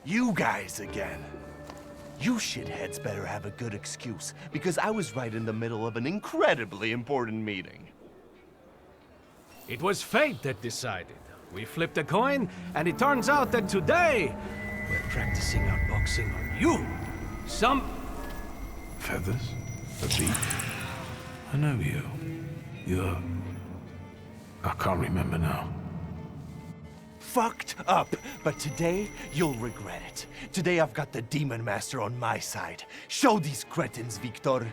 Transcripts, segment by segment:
You guys again. You shitheads better have a good excuse, because I was right in the middle of an incredibly important meeting. It was fate that decided. We flipped a coin, and it turns out that today, we're practicing our boxing on you. Feathers? A beak? I know you. You're... I can't remember now. Fucked up, but today you'll regret it. Today I've got the Demon Master on my side. Show these cretins, Wiktor.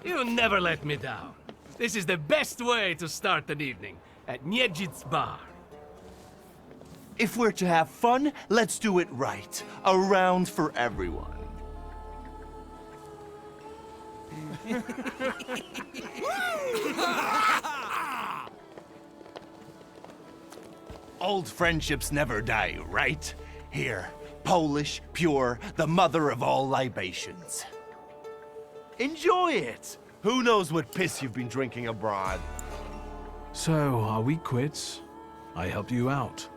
You never let me down. This is the best way to start an evening, at Niedzic's bar. If we're to have fun, let's do it right. A round for everyone. Old friendships never die, right? Here, Polish, pure, the mother of all libations. Enjoy it! Who knows what piss you've been drinking abroad? So, are we quits? I helped you out.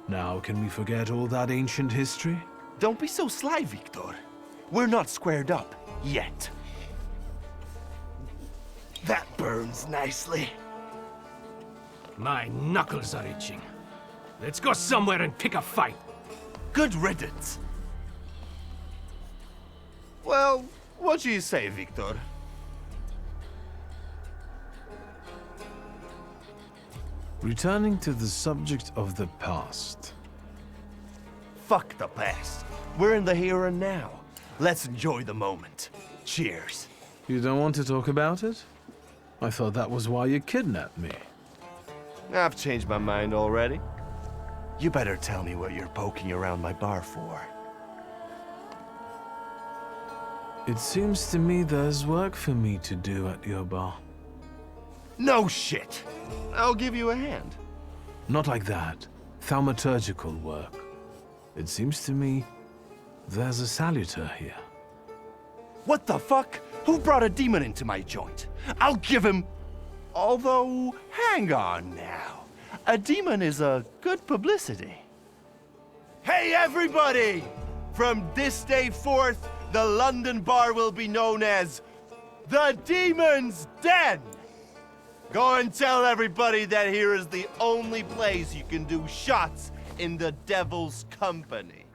Now, can we forget all that ancient history? Don't be so sly, Wiktor. We're not squared up, yet. That burns nicely. My knuckles are itching. Let's go somewhere and pick a fight. Good riddance. Well, what do you say, Wiktor? Returning to the subject of the past. fuck the past. We're in the here and now. Let's enjoy the moment. Cheers. You don't want to talk about it? I thought that was why you kidnapped me. I've changed my mind already. You better tell me what you're poking around my bar for. It seems to me there's work for me to do at your bar. No shit. I'll give you a hand. Not like that. Thaumaturgical work. It seems to me there's a salutor here. What the fuck? Who brought a demon into my joint? I'll give him... Although, hang on now. A demon is a good publicity. Hey everybody! From this day forth, the London bar will be known as the Demon's Den! Go and tell everybody that here is the only place you can do shots in the devil's company.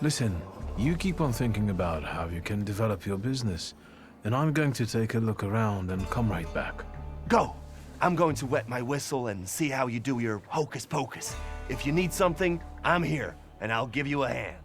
Listen, you keep on thinking about how you can develop your business, and I'm going to take a look around and come right back. Go! I'm going to wet my whistle and see how you do your hocus pocus. If you need something, I'm here, and I'll give you a hand.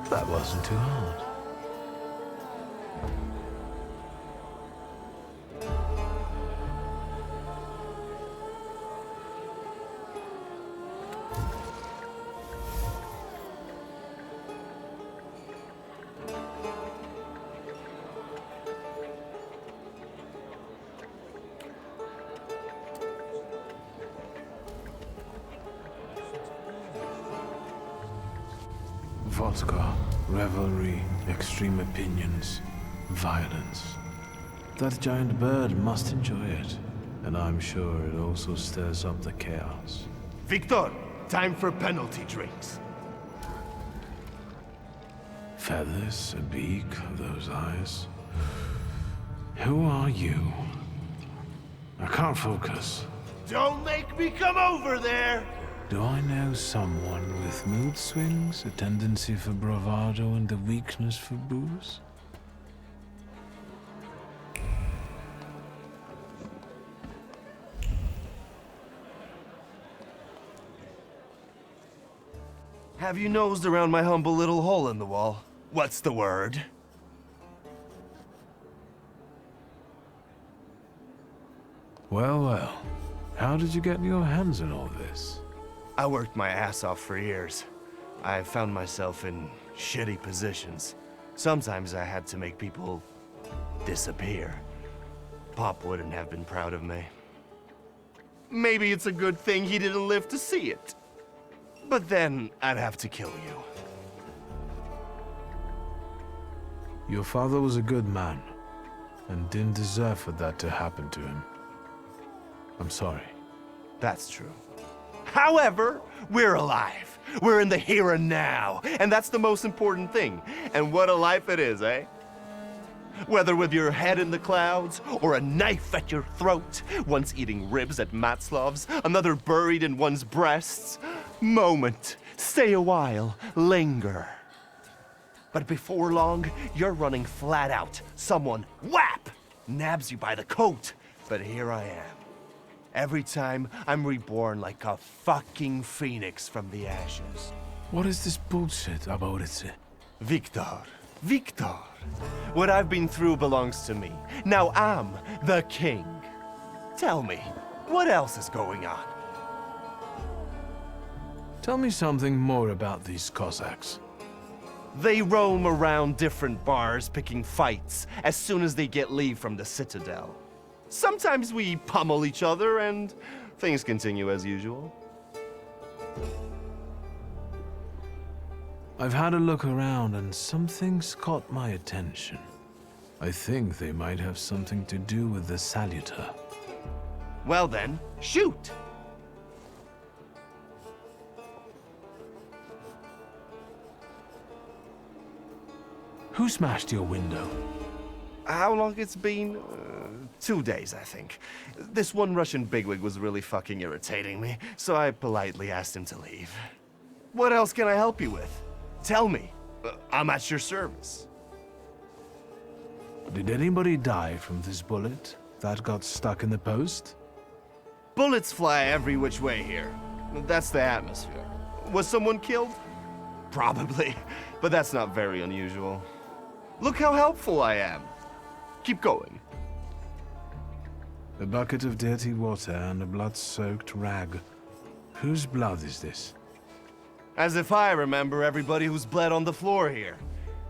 That wasn't too hard. Vodka, revelry, extreme opinions, violence. That giant bird must enjoy it, and I'm sure it also stirs up the chaos. Wiktor, time for penalty drinks. Feathers, a beak, those eyes. Who are you? I can't focus. Don't make me come over there! Do I know someone with mood swings, a tendency for bravado, and a weakness for booze? Have you nosed around my humble little hole in the wall? What's the word? Well, well. How did you get your hands on all this? I worked my ass off for years. I found myself in shitty positions. Sometimes I had to make people disappear. Pop wouldn't have been proud of me. Maybe it's a good thing he didn't live to see it. But then I'd have to kill you. Your father was a good man, and didn't deserve for that to happen to him. I'm sorry. That's true. However, we're alive. We're in the here and now, and that's the most important thing. And what a life it is, eh? Whether with your head in the clouds, or a knife at your throat, once eating ribs at Matzlov's, another buried in one's breasts. Moment, stay a while, linger. But before long, you're running flat out. Someone, whap, nabs you by the coat. But here I am. Every time I'm reborn like a fucking phoenix from the ashes. What is this bullshit about it? Wiktor. Wiktor. What I've been through belongs to me. Now I'm the king. Tell me, what else is going on? Tell me something more about these Cossacks. They roam around different bars picking fights as soon as they get leave from the Citadel. Sometimes we pummel each other and things continue as usual. I've had a look around and something's caught my attention. I think they might have something to do with the salutor. Well then, shoot! Who smashed your window? How long it's been? 2 days, I think. This one Russian bigwig was really fucking irritating me, so I politely asked him to leave. What else can I help you with? Tell me. I'm at your service. Did anybody die from this bullet that got stuck in the post? Bullets fly every which way here. That's the atmosphere. Was someone killed? Probably, but that's not very unusual. Look how helpful I am. Keep going. A bucket of dirty water and a blood-soaked rag. Whose blood is this? As if I remember everybody who's bled on the floor here.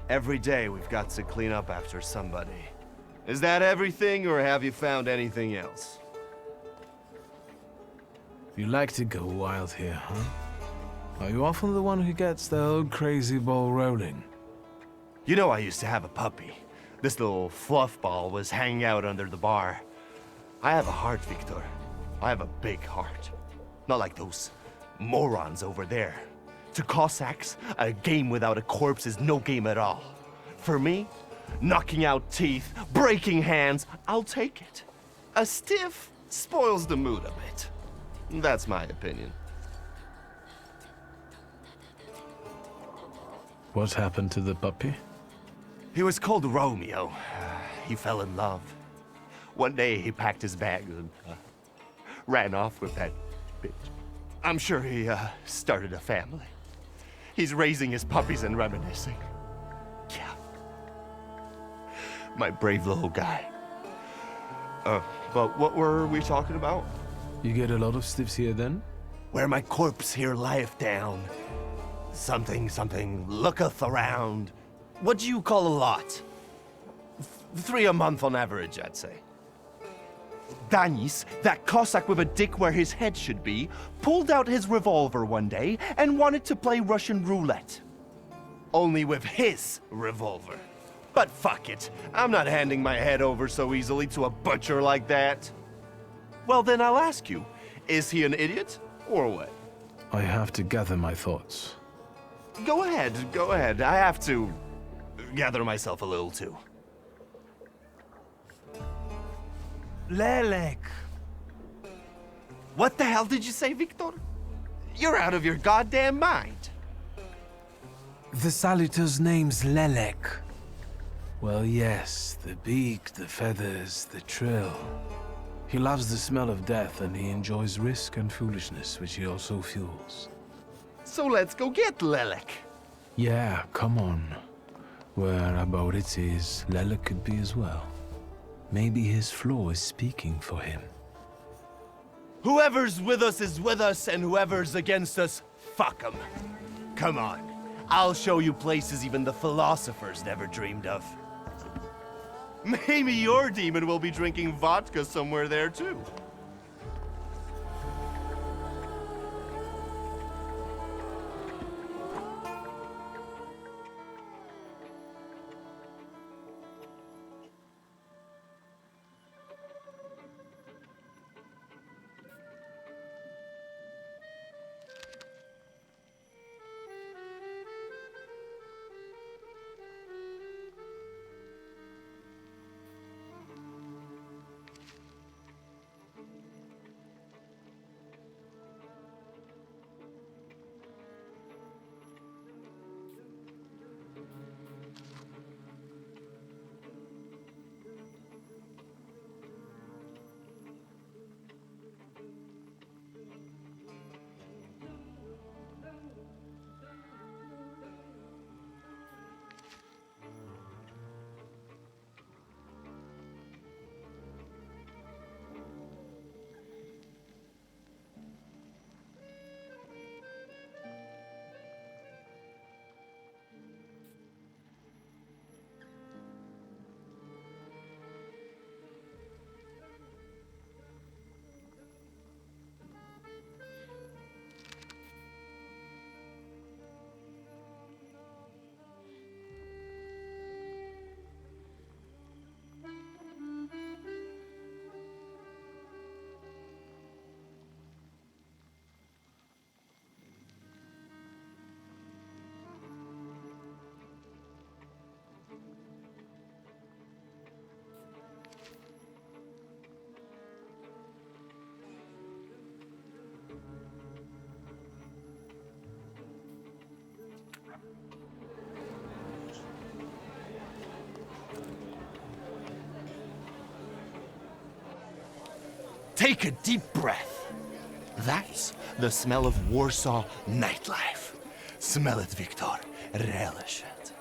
Every day we've got to clean up after somebody. Is that everything, or have you found anything else? You like to go wild here, huh? Are you often the one who gets the whole crazy ball rolling? You know, I used to have a puppy. This little fluff ball was hanging out under the bar. I have a heart, Wiktor. I have a big heart. Not like those morons over there. To Cossacks, a game without a corpse is no game at all. For me, knocking out teeth, breaking hands, I'll take it. A stiff spoils the mood a bit. That's my opinion. What happened to the puppy? He was called Romeo. He fell in love. One day he packed his bags and ran off with that bitch. I'm sure he started a family. He's raising his puppies and reminiscing. Yeah. My brave little guy. But what were we talking about? You get a lot of stiffs here then? Where my corpse here lieth down. Something looketh around. What do you call a lot? 3 a month on average, I'd say. Danis, that Cossack with a dick where his head should be, pulled out his revolver one day and wanted to play Russian roulette. Only with his revolver. But fuck it, I'm not handing my head over so easily to a butcher like that. Well then I'll ask you, is he an idiot or what? I have to gather my thoughts. Go ahead, I have to gather myself a little too. Lelek. What the hell did you say, Wiktor? You're out of your goddamn mind. The salutor's name's Lelek. Well, yes, the beak, the feathers, the trill. He loves the smell of death, and he enjoys risk and foolishness, which he also fuels. So let's go get Lelek. Yeah, come on. Where about it is, Lelek could be as well. Maybe his flaw is speaking for him. Whoever's with us is with us, and whoever's against us, fuck 'em. Come on, I'll show you places even the philosophers never dreamed of. Maybe your demon will be drinking vodka somewhere there too. Take a deep breath. That's the smell of Warsaw nightlife. Smell it, Wiktor. Relish it.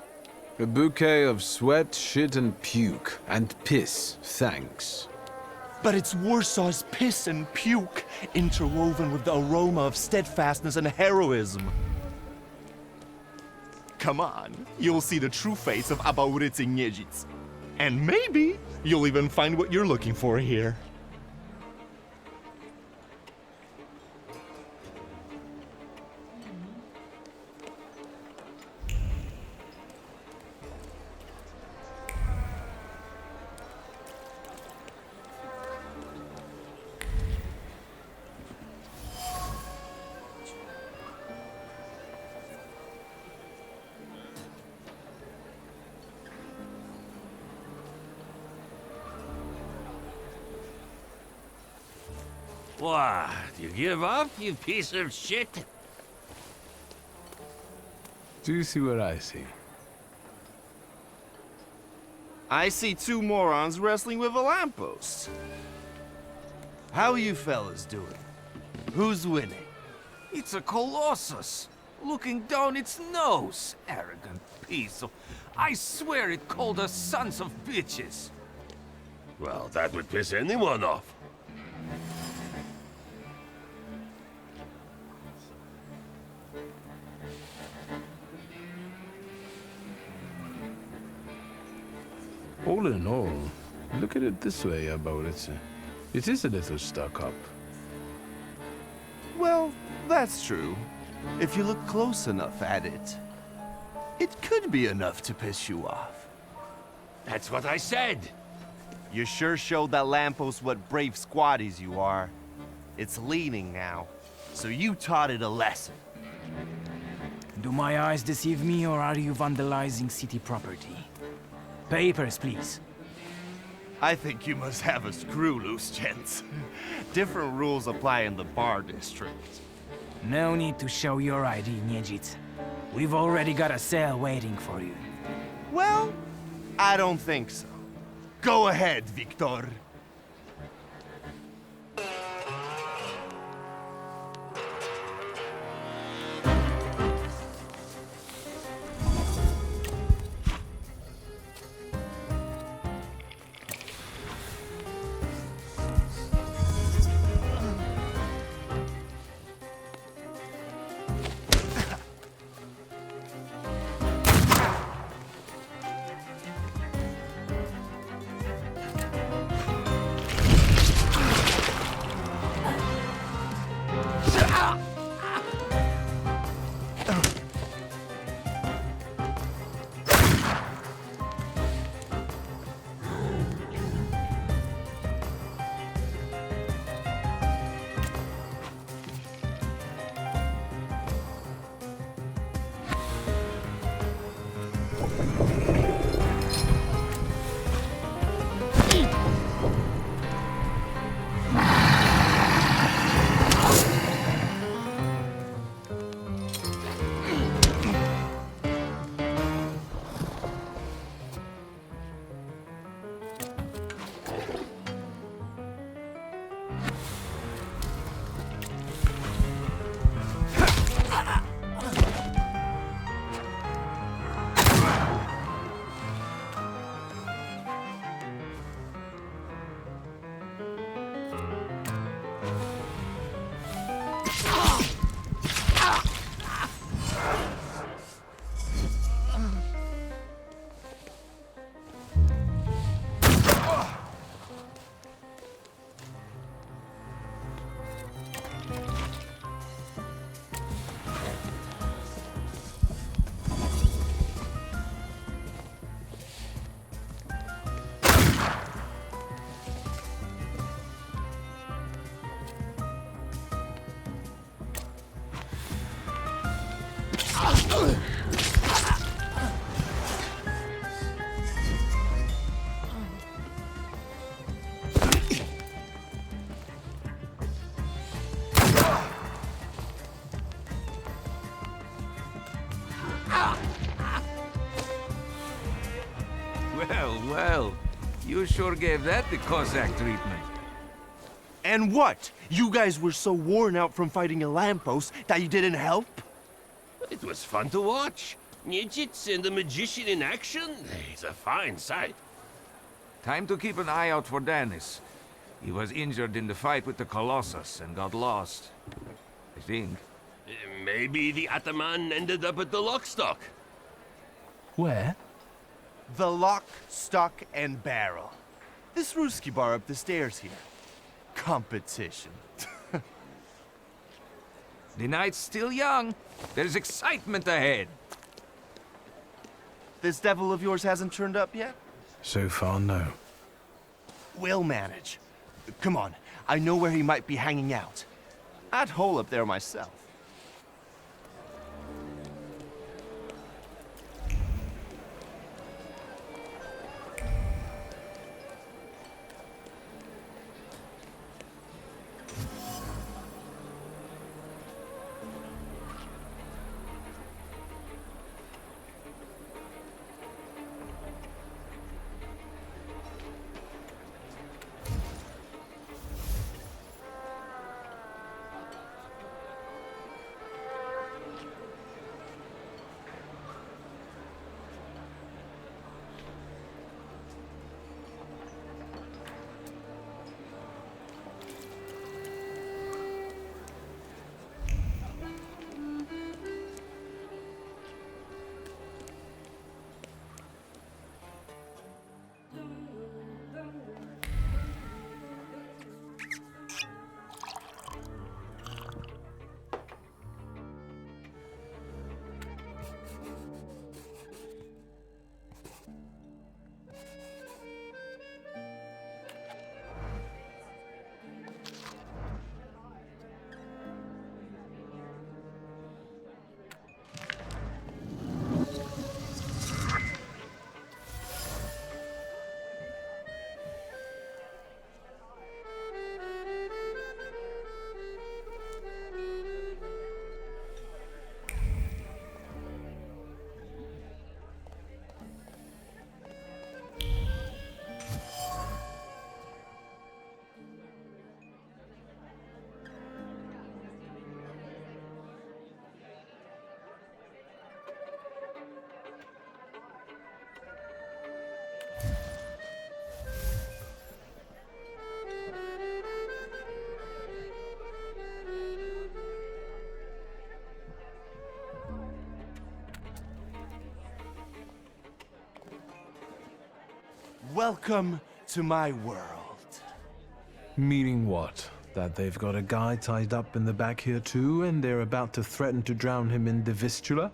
A bouquet of sweat, shit, and puke. And piss, thanks. But it's Warsaw's piss and puke, interwoven with the aroma of steadfastness and heroism. Come on, you'll see the true face of Abaurycy Niedzic. And maybe you'll even find what you're looking for here. What? You give up, you piece of shit? Do you see what I see? I see two morons wrestling with a lamppost. How you fellas doing? Who's winning? It's a colossus, looking down its nose. Arrogant piece of... I swear it called us sons of bitches. Well, that would piss anyone off. All in all, look at it this way, Abaurycy. It is a little stuck up. Well, that's true. If you look close enough at it, it could be enough to piss you off. That's what I said. You sure showed that lamppost what brave squatties you are. It's leaning now, so you taught it a lesson. Do my eyes deceive me, or are you vandalizing city property? Papers, please. I think you must have a screw loose, gents. Different rules apply in the bar district. No need to show your ID, Niedzit. We've already got a cell waiting for you. Well, I don't think so. Go ahead, Wiktor. Well, you sure gave that the Cossack treatment. And what? You guys were so worn out from fighting a lamppost that you didn't help? It was fun to watch. Niedzits and the magician in action. It's a fine sight. Time to keep an eye out for Dennis. He was injured in the fight with the Colossus and got lost. I think. Maybe the Ataman ended up at the Lockstock. Where? The lock, stock, and barrel. This Ruski bar up the stairs here. Competition. The night's still young. There's excitement ahead. This devil of yours hasn't turned up yet? So far, no. We'll manage. Come on, I know where he might be hanging out. I'd hole up there myself. Welcome to my world. Meaning what? That they've got a guy tied up in the back here too, and they're about to threaten to drown him in the Vistula?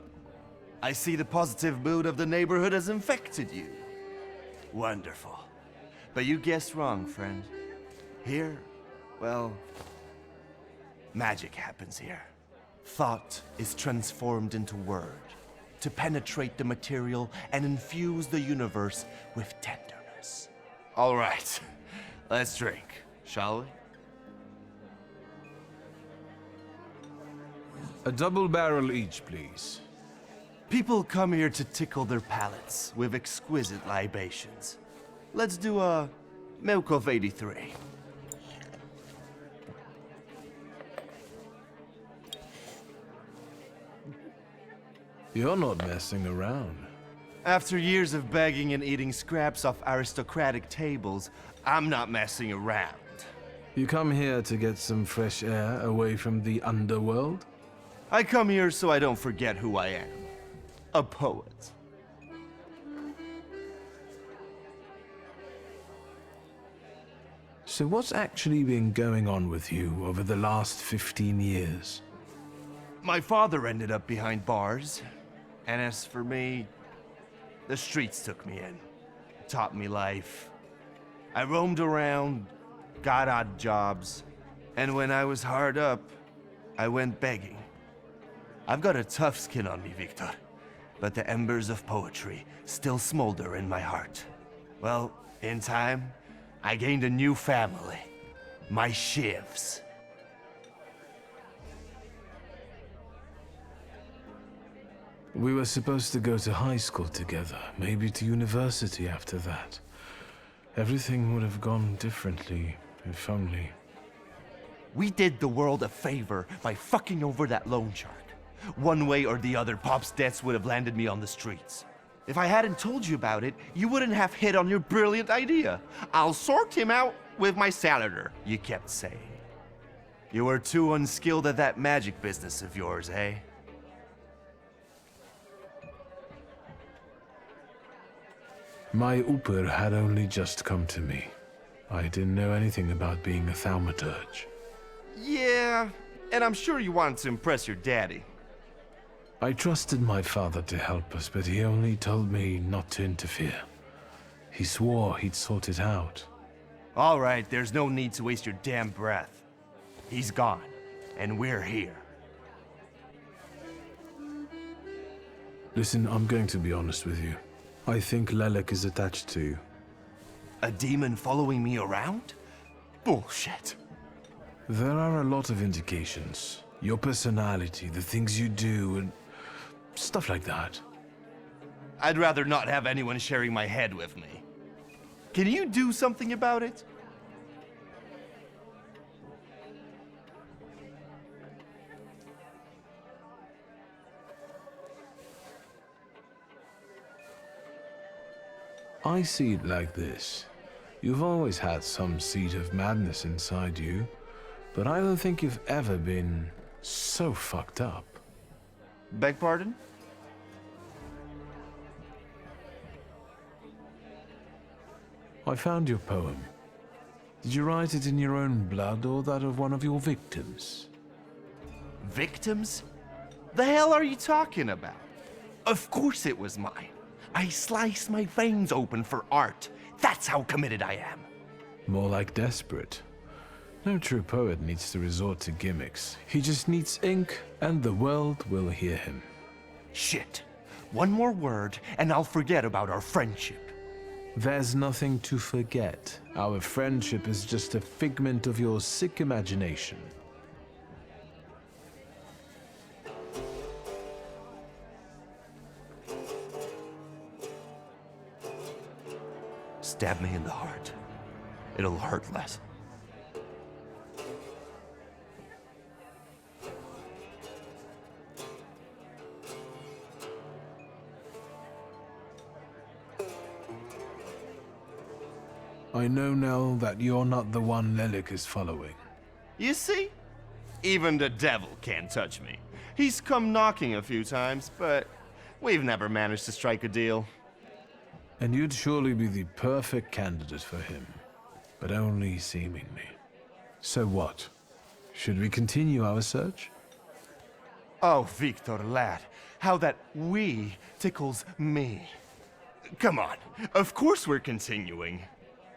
I see the positive mood of the neighborhood has infected you. Wonderful. But you guessed wrong, friend. Here, well, magic happens here. Thought is transformed into word to penetrate the material and infuse the universe with tenderness. All right, let's drink, shall we? A double barrel each, please. People come here to tickle their palates with exquisite libations. Let's do a milk of 83. You're not messing around. After years of begging and eating scraps off aristocratic tables, I'm not messing around. You come here to get some fresh air away from the underworld? I come here so I don't forget who I am. A poet. So what's actually been going on with you over the last 15 years? My father ended up behind bars, and as for me, the streets took me in, taught me life. I roamed around, got odd jobs, and when I was hard up, I went begging. I've got a tough skin on me, Wiktor, but the embers of poetry still smolder in my heart. Well, in time, I gained a new family, my shivs. We were supposed to go to high school together, maybe to university after that. Everything would have gone differently, if only. We did the world a favor by fucking over that loan shark. One way or the other, Pop's debts would have landed me on the streets. If I hadn't told you about it, you wouldn't have hit on your brilliant idea. I'll sort him out with my salutor, you kept saying. You were too unskilled at that magic business of yours, eh? My Uper had only just come to me. I didn't know anything about being a thaumaturge. Yeah, and I'm sure you wanted to impress your daddy. I trusted my father to help us, but he only told me not to interfere. He swore he'd sort it out. All right, there's no need to waste your damn breath. He's gone, and we're here. Listen, I'm going to be honest with you. I think Lelek is attached to you. A demon following me around? Bullshit. There are a lot of indications. Your personality, the things you do, and stuff like that. I'd rather not have anyone sharing my head with me. Can you do something about it? I see it like this. You've always had some seed of madness inside you, but I don't think you've ever been so fucked up. Beg pardon? I found your poem. Did you write it in your own blood or that of one of your victims? Victims? The hell are you talking about? Of course it was mine. I sliced my veins open for art. That's how committed I am. More like desperate. No true poet needs to resort to gimmicks. He just needs ink, and the world will hear him. Shit. One more word, and I'll forget about our friendship. There's nothing to forget. Our friendship is just a figment of your sick imagination. Stab me in the heart. It'll hurt less. I know now that you're not the one Lelek is following. You see? Even the devil can't touch me. He's come knocking a few times, but we've never managed to strike a deal. And you'd surely be the perfect candidate for him. But only seemingly. So what? Should we continue our search? Oh, Wiktor, lad, how that "we" tickles me. Come on, of course we're continuing.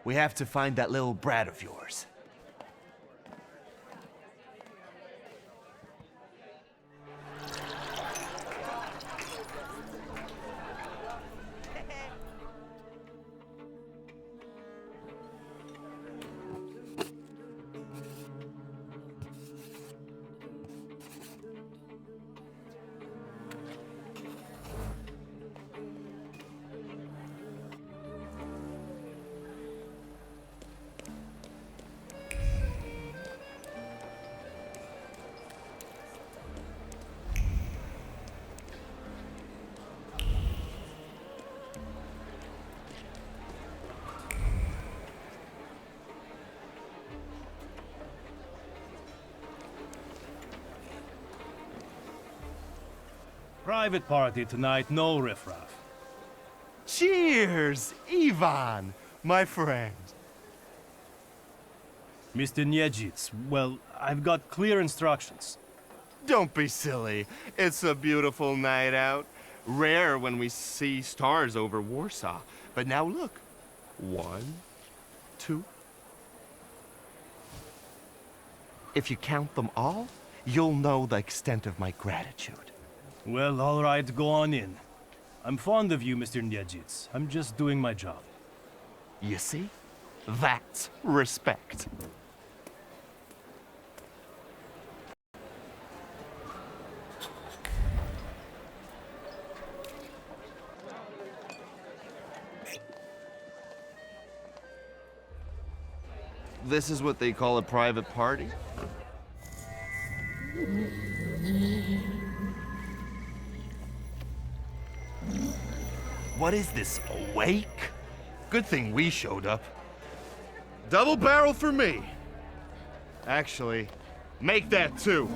We have to find that little brat of yours. Private party tonight, no riffraff. Cheers, Ivan, my friend. Mr. Niedzic, well, I've got clear instructions. Don't be silly. It's a beautiful night out. Rare when we see stars over Warsaw. But now look. 1, 2. If you count them all, you'll know the extent of my gratitude. Well, all right, go on in. I'm fond of you, Mr. Niedzic. I'm just doing my job. You see? That's respect. This is what they call a private party? What is this, a wake? Good thing we showed up. Double barrel for me. Actually, make that 2.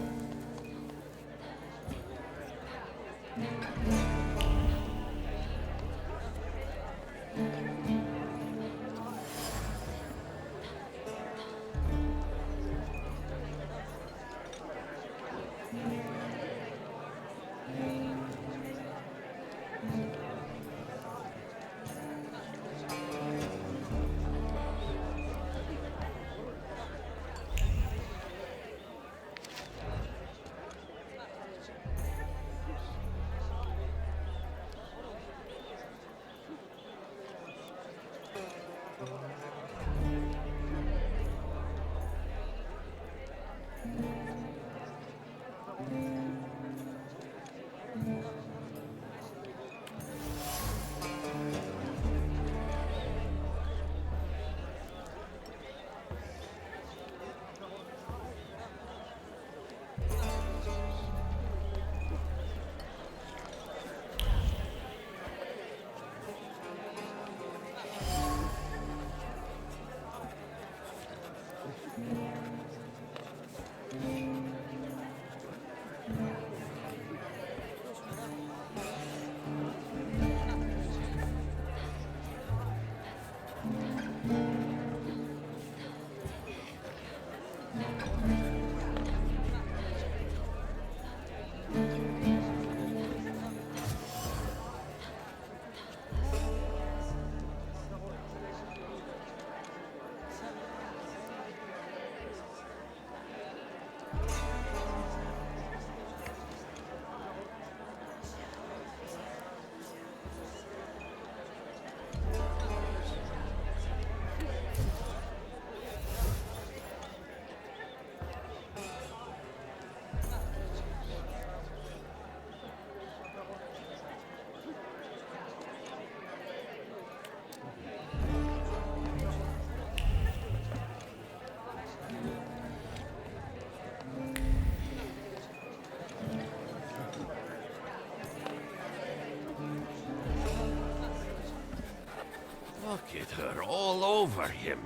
Look at her all over him.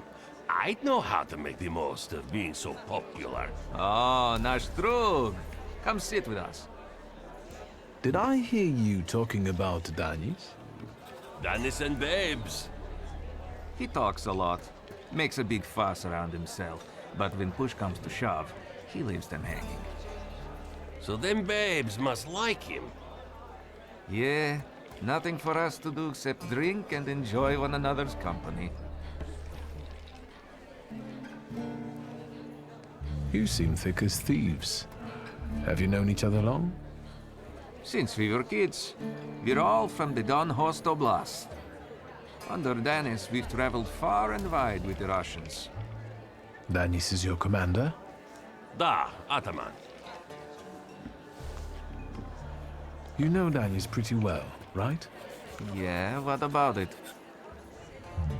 I'd know how to make the most of being so popular. Oh, nasz drug. Come sit with us. Did I hear you talking about Danis? Dennis and babes. He talks a lot, makes a big fuss around himself, but when push comes to shove, he leaves them hanging. So them babes must like him. Yeah, nothing for us to do except drink and enjoy one another's company. You seem thick as thieves. Have you known each other long? Since we were kids, we're all from the Don Host Oblast. Under Dennis, we've traveled far and wide with the Russians. Danis is your commander? Da, Ataman. You know Danis pretty well, right? Yeah, what about it?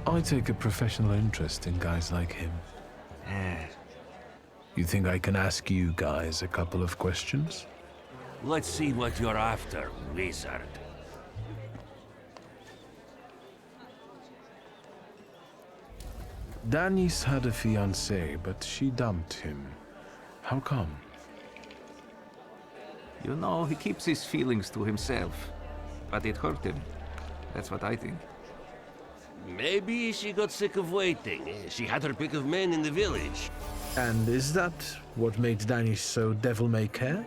I take a professional interest in guys like him. You think I can ask you guys a couple of questions? Let's see what you're after, wizard. Danis had a fiancée, but she dumped him. How come? You know, he keeps his feelings to himself. But it hurt him. That's what I think. Maybe she got sick of waiting. She had her pick of men in the village. And is that what made Danis so devil-may-care?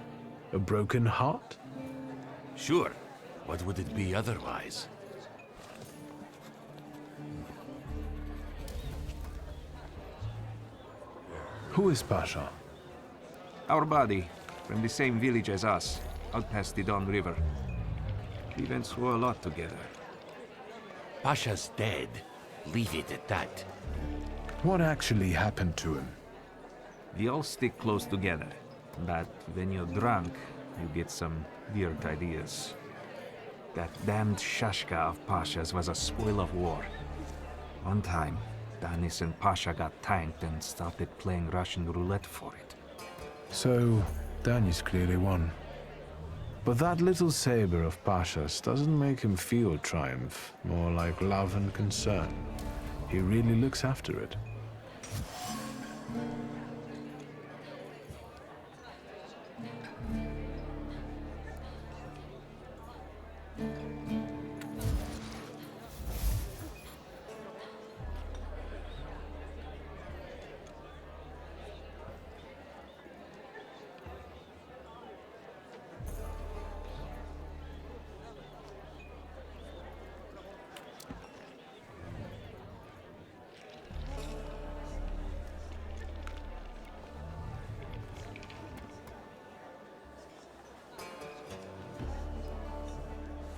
A broken heart? Sure. What would it be otherwise? Who is Pasha? Our buddy, from the same village as us, out past the Don River. We went through a lot together. Pasha's dead. Leave it at that. What actually happened to him? We all stick close together, but when you're drunk, you get some weird ideas. That damned Shashka of Pasha's was a spoil of war. One time, Danis and Pasha got tanked and started playing Russian roulette for it. So, Danis clearly won. But that little saber of Pasha's doesn't make him feel triumph, more like love and concern. He really looks after it.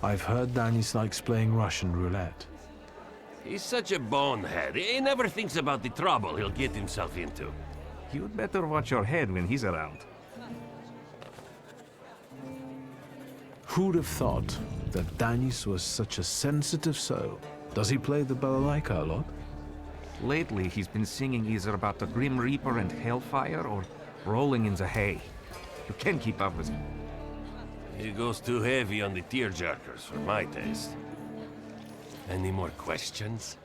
I've heard Danis likes playing Russian roulette. He's such a bonehead. He never thinks about the trouble he'll get himself into. You'd better watch your head when he's around. Who'd have thought that Danis was such a sensitive soul? Does he play the balalaika a lot? Lately, he's been singing either about the Grim Reaper and Hellfire or rolling in the hay. You can't keep up with him. He goes too heavy on the tearjerkers for my taste. Any more questions?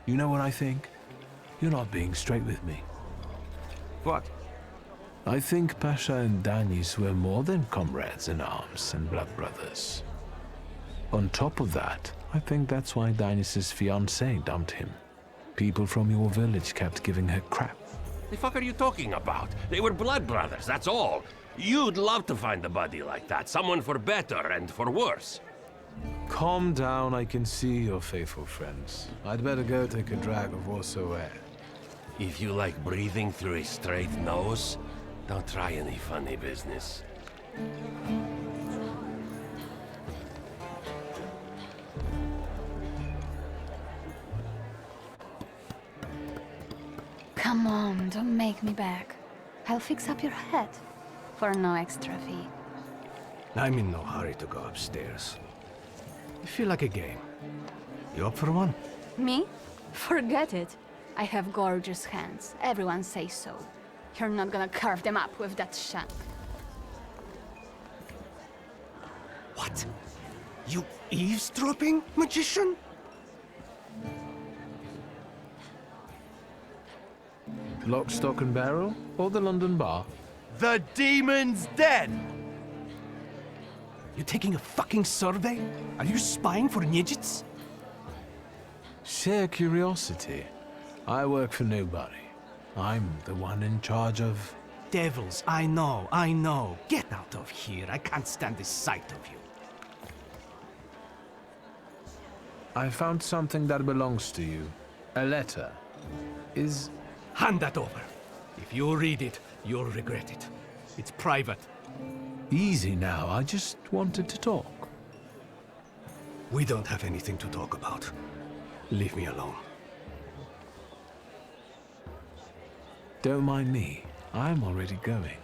You know what I think? You're not being straight with me. What? I think Pasha and Danis were more than comrades in arms and blood brothers. On top of that, I think that's why Danis's fiancée dumped him. People from your village kept giving her crap. The fuck are you talking about? They were blood brothers, that's all. You'd love to find a buddy like that, someone for better and for worse. Calm down, I can see your faithful friends. I'd better go take a drag of Warsaw air. If you like breathing through a straight nose, don't try any funny business. Come on, don't make me beg. I'll fix up your head for no extra fee. I'm in no hurry to go upstairs. I feel like a game. You up for one? Me? Forget it. I have gorgeous hands. Everyone says so. You're not gonna carve them up with that shank. What? You eavesdropping, magician? Lock, stock and barrel? Or the London bar? The demon's dead! You taking a fucking survey? Are you spying for Nijits? Sheer curiosity. I work for nobody. I'm the one in charge of... Devils, I know. Get out of here. I can't stand the sight of you. I found something that belongs to you. A letter. Is... Hand that over. If you read it, you'll regret it. It's private. Easy now, I just wanted to talk. We don't have anything to talk about. Leave me alone. Don't mind me. I'm already going.